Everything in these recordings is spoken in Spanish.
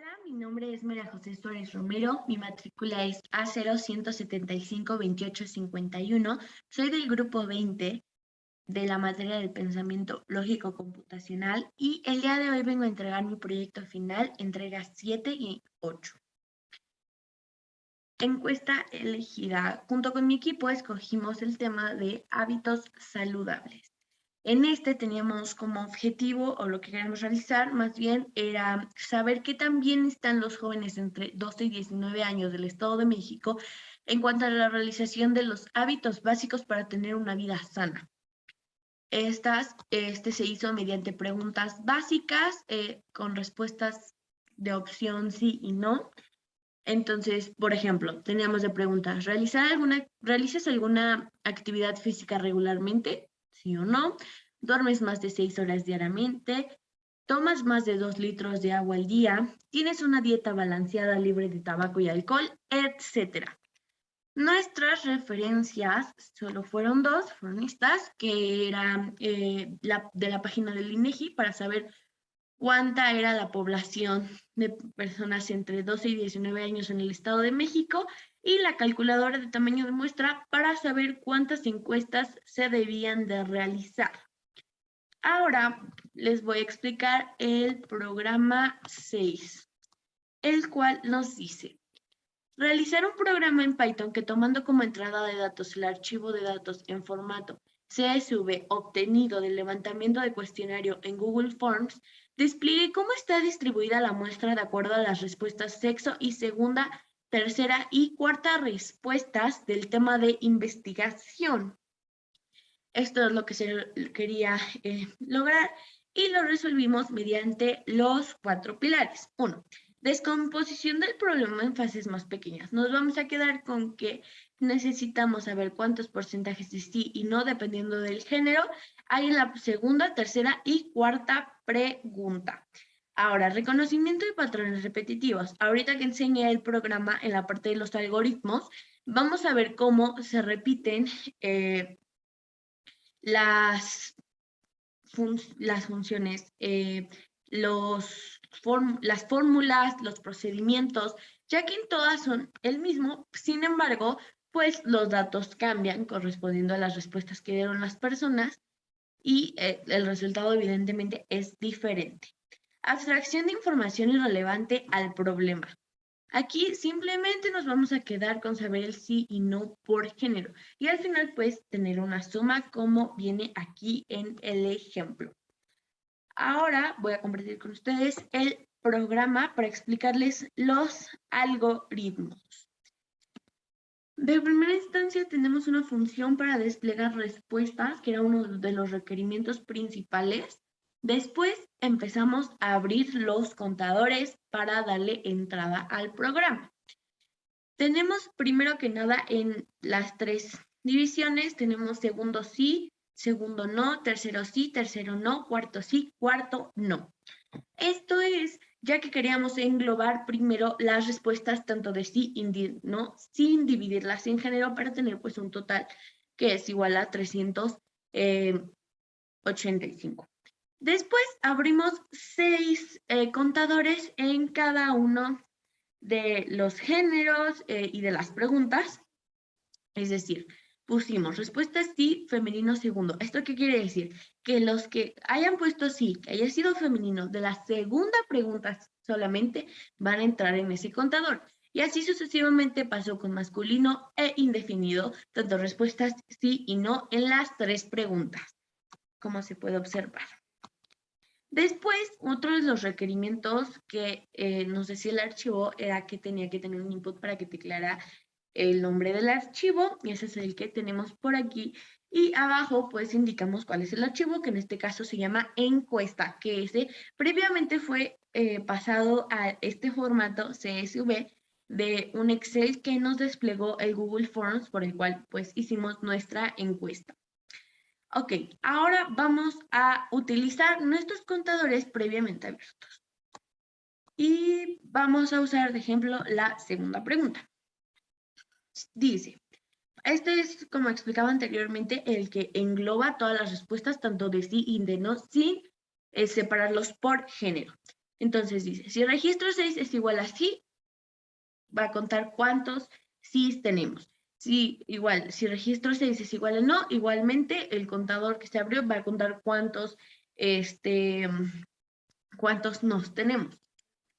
Hola, mi nombre es María José Suárez Romero, mi matrícula es A01752851, soy del grupo 20 de la materia del pensamiento lógico computacional y el día de hoy vengo a entregar mi proyecto final, entregas 7 y 8. Encuesta elegida. Junto con mi equipo escogimos el tema de hábitos saludables. En este teníamos como objetivo, o lo que queremos realizar, más bien era saber qué tan bien están los jóvenes entre 12 y 19 años del Estado de México en cuanto a la realización de los hábitos básicos para tener una vida sana. Este se hizo mediante preguntas básicas con respuestas de opción sí y no. Entonces, por ejemplo, teníamos de preguntas, ¿realizas alguna actividad física regularmente? ¿Sí o no? ¿Duermes más de 6 horas diariamente? ¿Tomas más de 2 litros de agua al día? ¿Tienes una dieta balanceada libre de tabaco y alcohol? Etcétera. Nuestras referencias solo fueron dos, fueron estas, que eran de la página del INEGI para saber cuánta era la población de personas entre 12 y 19 años en el Estado de México y la calculadora de tamaño de muestra para saber cuántas encuestas se debían de realizar. Ahora les voy a explicar el programa 6, el cual nos dice: realizar un programa en Python que, tomando como entrada de datos el archivo de datos en formato CSV obtenido del levantamiento de cuestionario en Google Forms, despliegue cómo está distribuida la muestra de acuerdo a las respuestas sexo y segunda, tercera y cuarta respuestas del tema de investigación. Esto es lo que se quería lograr y lo resolvimos mediante los 4 pilares. 1. Descomposición del problema en fases más pequeñas. Nos vamos a quedar con que necesitamos saber cuántos porcentajes de sí y no, dependiendo del género, hay en la segunda, tercera y cuarta pregunta. Ahora, reconocimiento de patrones repetitivos. Ahorita que enseñé el programa en la parte de los algoritmos, vamos a ver cómo se repiten las funciones, las fórmulas, los procedimientos, ya que en todas son el mismo. Sin embargo, pues los datos cambian correspondiendo a las respuestas que dieron las personas y el resultado evidentemente es diferente. Abstracción de información irrelevante al problema. Aquí simplemente nos vamos a quedar con saber el sí y no por género. Y al final, pues, tener una suma como viene aquí en el ejemplo. Ahora voy a compartir con ustedes el programa para explicarles los algoritmos. De primera instancia tenemos una función para desplegar respuestas, que era uno de los requerimientos principales. Después empezamos a abrir los contadores para darle entrada al programa. Tenemos primero que nada en las 3 divisiones, tenemos segundo sí, segundo no, tercero sí, tercero no, cuarto sí, cuarto no. Esto es ya que queríamos englobar primero las respuestas tanto de sí y no, sin dividirlas en género, para tener pues un total que es igual a 385. Después abrimos 6 contadores en cada uno de los géneros y de las preguntas. Es decir, pusimos respuesta sí, femenino segundo. ¿Esto qué quiere decir? Que los que hayan puesto sí, que haya sido femenino de la segunda pregunta solamente, van a entrar en ese contador. Y así sucesivamente pasó con masculino e indefinido, tanto respuestas sí y no en las 3 preguntas, como se puede observar. Después, otro de los requerimientos que nos decía el archivo era que tenía que tener un input para que tecleara el nombre del archivo, y ese es el que tenemos por aquí. Y abajo pues indicamos cuál es el archivo, que en este caso se llama encuesta, que ese previamente fue pasado a este formato CSV de un Excel que nos desplegó el Google Forms, por el cual pues hicimos nuestra encuesta. Ok, ahora vamos a utilizar nuestros contadores previamente abiertos. Y vamos a usar de ejemplo la segunda pregunta. Dice, este es, como explicaba anteriormente, el que engloba todas las respuestas, tanto de sí y de no, sin separarlos por género. Entonces dice, si registro 6 es igual a sí, va a contar cuántos sí tenemos. Si registro 6 es igual a no, igualmente el contador que se abrió va a contar cuántos nos tenemos.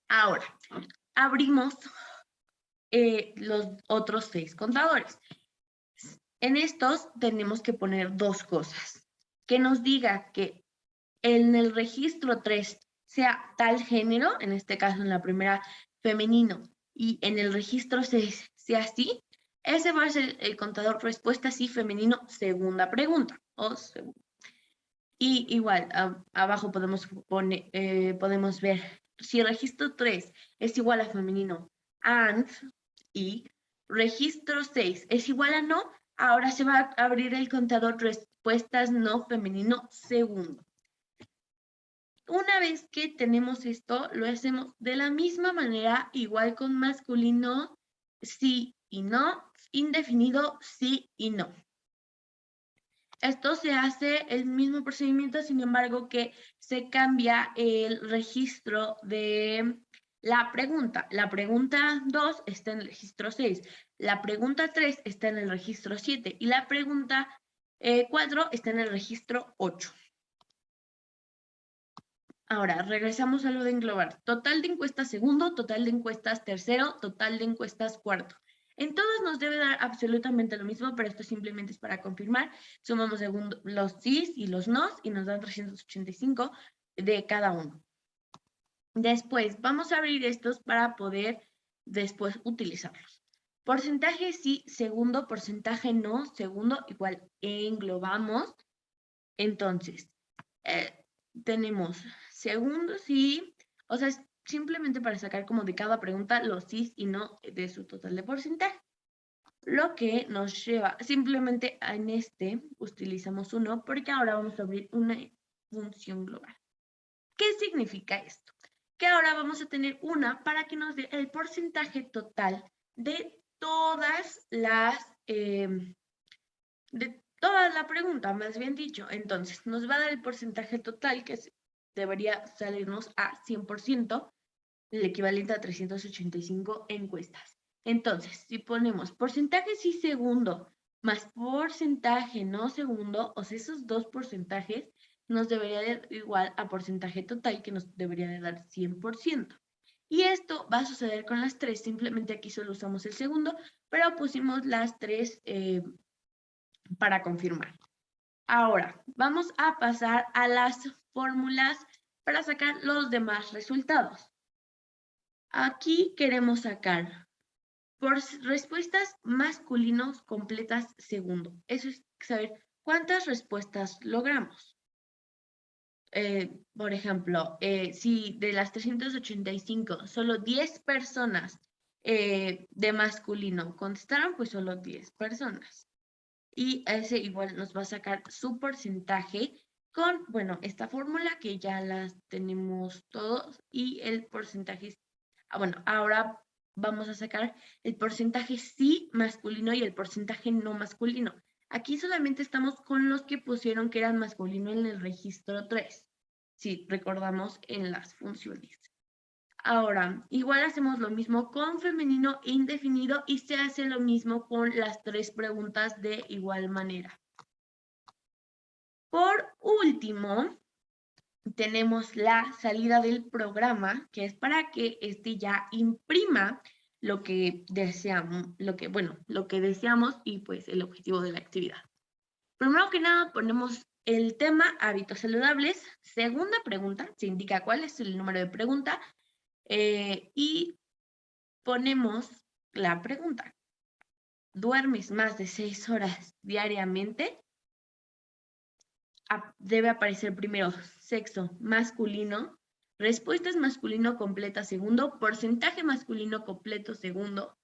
Ahora, abrimos los otros 6 contadores. En estos tenemos que poner dos cosas. Que nos diga que en el registro 3 sea tal género, en este caso en la primera femenino, y en el registro 6 sea así, ese va a ser el contador respuesta sí femenino, segunda pregunta. Y igual, abajo podemos ver, si el registro 3 es igual a femenino and, y registro 6 es igual a no, ahora se va a abrir el contador respuestas no femenino segundo. Una vez que tenemos esto, lo hacemos de la misma manera, igual con masculino, sí y no, indefinido, sí y no. Esto se hace el mismo procedimiento, sin embargo, que se cambia el registro de la pregunta. La pregunta 2 está en el registro 6, la pregunta 3 está en el registro 7 y la pregunta 4 está en el registro 8. Ahora, regresamos a lo de englobar. Total de encuestas segundo, total de encuestas tercero, total de encuestas cuarto. En todos nos debe dar absolutamente lo mismo, pero esto simplemente es para confirmar. Sumamos los sís y los nos y nos dan 385 de cada uno. Después, vamos a abrir estos para poder después utilizarlos. Porcentaje sí, segundo, porcentaje no, segundo, igual englobamos. Entonces, tenemos segundo sí, o sea, es simplemente para sacar como de cada pregunta los sí y no de su total de porcentaje. Lo que nos lleva, simplemente en este utilizamos uno porque ahora vamos a abrir una función global. ¿Qué significa esto? Que ahora vamos a tener una para que nos dé el porcentaje total de todas las, de toda la pregunta, más bien dicho. Entonces, nos va a dar el porcentaje total, que debería salirnos a 100%, el equivalente a 385 encuestas. Entonces, si ponemos porcentaje sí segundo más porcentaje no segundo, o sea, esos dos porcentajes nos debería dar igual a porcentaje total, que nos debería de dar 100%. Y esto va a suceder con las tres, simplemente aquí solo usamos el segundo, pero pusimos las tres para confirmar. Ahora, vamos a pasar a las fórmulas para sacar los demás resultados. Aquí queremos sacar por respuestas masculinos completas segundo. Eso es saber cuántas respuestas logramos. Por ejemplo, si de las 385 solo 10 personas de masculino contestaron, pues solo 10 personas. Y ese igual nos va a sacar su porcentaje con, bueno, esta fórmula que ya las tenemos todos y el porcentaje. Bueno, ahora vamos a sacar el porcentaje sí masculino y el porcentaje no masculino. Aquí solamente estamos con los que pusieron que eran masculino en el registro 3, si recordamos en las funciones. Ahora, igual hacemos lo mismo con femenino e indefinido y se hace lo mismo con las tres preguntas de igual manera. Por último, tenemos la salida del programa, que es para que este ya imprima lo que deseamos, lo que deseamos y pues el objetivo de la actividad. Primero que nada ponemos el tema hábitos saludables. Segunda pregunta, se indica cuál es el número de pregunta. Y ponemos la pregunta. ¿Duermes más de 6 horas diariamente? Debe aparecer primero sexo masculino, respuestas masculino completa segundo, porcentaje masculino completo segundo.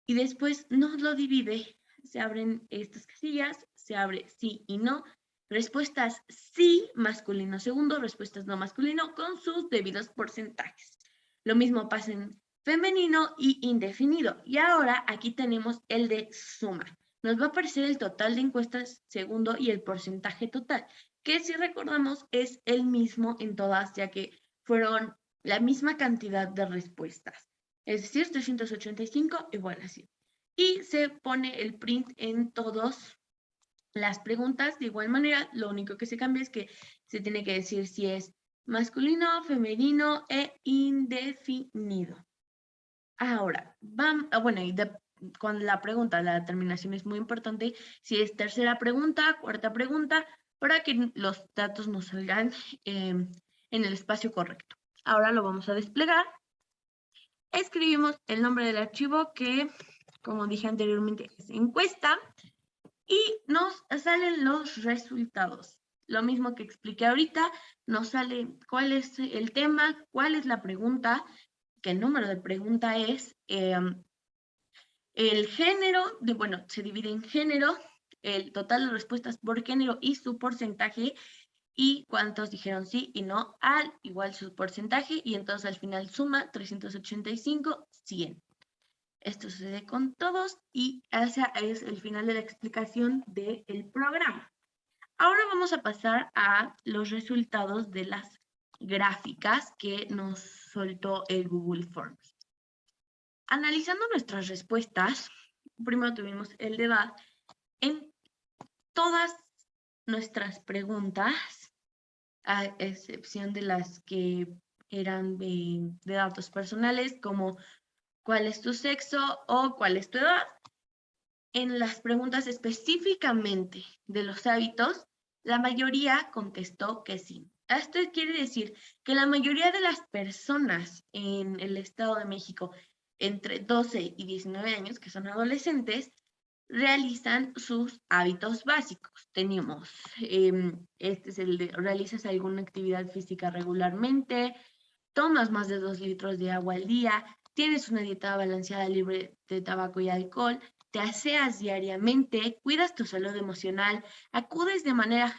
Y después nos lo divide. Se abren estas casillas, se abre sí y no. Respuestas sí masculino segundo, respuestas no masculino con sus debidos porcentajes. Lo mismo pasa en femenino y indefinido. Y ahora aquí tenemos el de suma. Nos va a aparecer el total de encuestas segundo y el porcentaje total, que si recordamos es el mismo en todas, ya que fueron la misma cantidad de respuestas. Es decir, 385 igual a 100. Y se pone el print en todas las preguntas. De igual manera, lo único que se cambia es que se tiene que decir si es masculino, femenino e indefinido. Ahora, bueno, y con la pregunta, la terminación es muy importante. Si es tercera pregunta, cuarta pregunta, para que los datos nos salgan en el espacio correcto. Ahora lo vamos a desplegar. Escribimos el nombre del archivo que, como dije anteriormente, es encuesta y nos salen los resultados. Lo mismo que expliqué ahorita, nos sale cuál es el tema, cuál es la pregunta, qué número de pregunta es, el género, bueno, se divide en género, el total de respuestas por género y su porcentaje, y cuántos dijeron sí y no al igual su porcentaje, y entonces al final suma 385, 100. Esto sucede con todos y ese es el final de la explicación del programa. Ahora vamos a pasar a los resultados de las gráficas que nos soltó el Google Forms. Analizando nuestras respuestas, primero tuvimos el de edad. En todas nuestras preguntas, a excepción de las que eran de datos personales, como ¿cuál es tu sexo o cuál es tu edad? En las preguntas específicamente de los hábitos, la mayoría contestó que sí. Esto quiere decir que la mayoría de las personas en el Estado de México entre 12 y 19 años, que son adolescentes, realizan sus hábitos básicos. Tenemos, este es el de, realizas alguna actividad física regularmente, tomas más de 2 litros de agua al día, tienes una dieta balanceada libre de tabaco y alcohol, te aseas diariamente, cuidas tu salud emocional, acudes de manera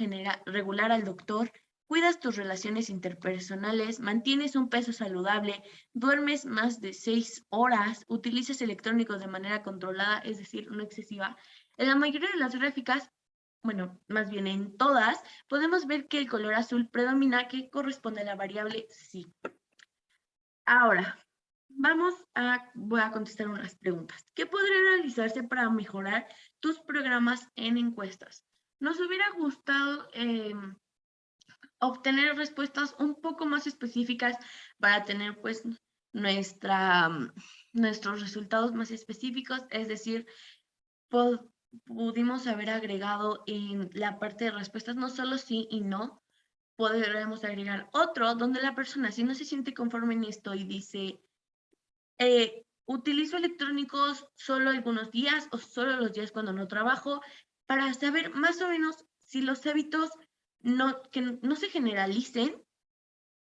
regular al doctor, cuidas tus relaciones interpersonales, mantienes un peso saludable, duermes más de 6 horas, utilizas electrónicos de manera controlada, es decir, no excesiva. En la mayoría de las gráficas, bueno, más bien en todas, podemos ver que el color azul predomina, que corresponde a la variable sí. Ahora, voy a contestar unas preguntas. ¿Qué podría realizarse para mejorar tus programas en encuestas? Nos hubiera gustado obtener respuestas un poco más específicas para tener pues nuestros resultados más específicos, es decir, pudimos haber agregado en la parte de respuestas no solo sí y no, podríamos agregar otro donde la persona, si no se siente conforme en esto y dice, utilizo electrónicos solo algunos días o solo los días cuando no trabajo, para saber más o menos si los hábitos que no se generalicen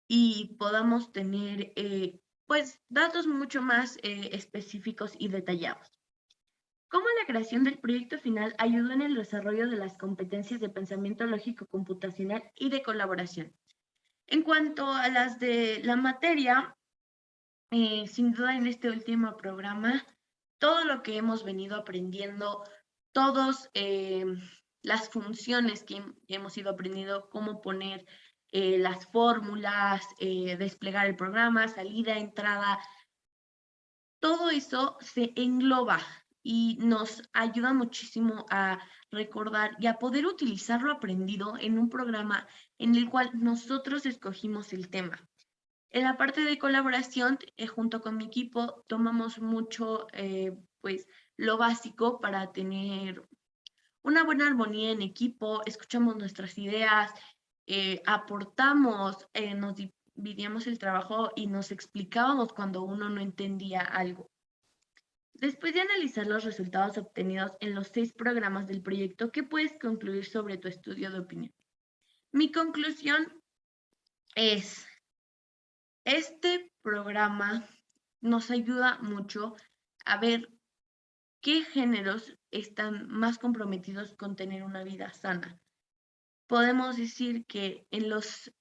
y podamos tener pues datos mucho más específicos y detallados. ¿Cómo la creación del proyecto final ayudó en el desarrollo de las competencias de pensamiento lógico computacional y de colaboración? En cuanto a las de la materia, sin duda en este último programa, todo lo que hemos venido aprendiendo, todas las funciones que hemos ido aprendiendo, cómo poner las fórmulas, desplegar el programa, salida, entrada, todo eso se engloba y nos ayuda muchísimo a recordar y a poder utilizar lo aprendido en un programa en el cual nosotros escogimos el tema. En la parte de colaboración, junto con mi equipo, tomamos mucho, pues, lo básico para tener una buena armonía en equipo, escuchamos nuestras ideas, aportamos, nos dividíamos el trabajo y nos explicábamos cuando uno no entendía algo. Después de analizar los resultados obtenidos en los 6 programas del proyecto, ¿qué puedes concluir sobre tu estudio de opinión? Mi conclusión es, este programa nos ayuda mucho a ver qué géneros están más comprometidos con tener una vida sana. Podemos decir que en los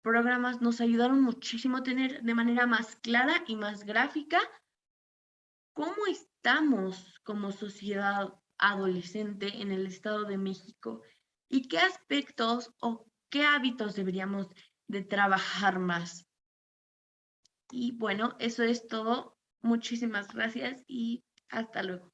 programas nos ayudaron muchísimo a tener de manera más clara y más gráfica cómo estamos como sociedad adolescente en el Estado de México y qué aspectos o qué hábitos deberíamos de trabajar más. Y bueno, eso es todo. Muchísimas gracias y hasta luego.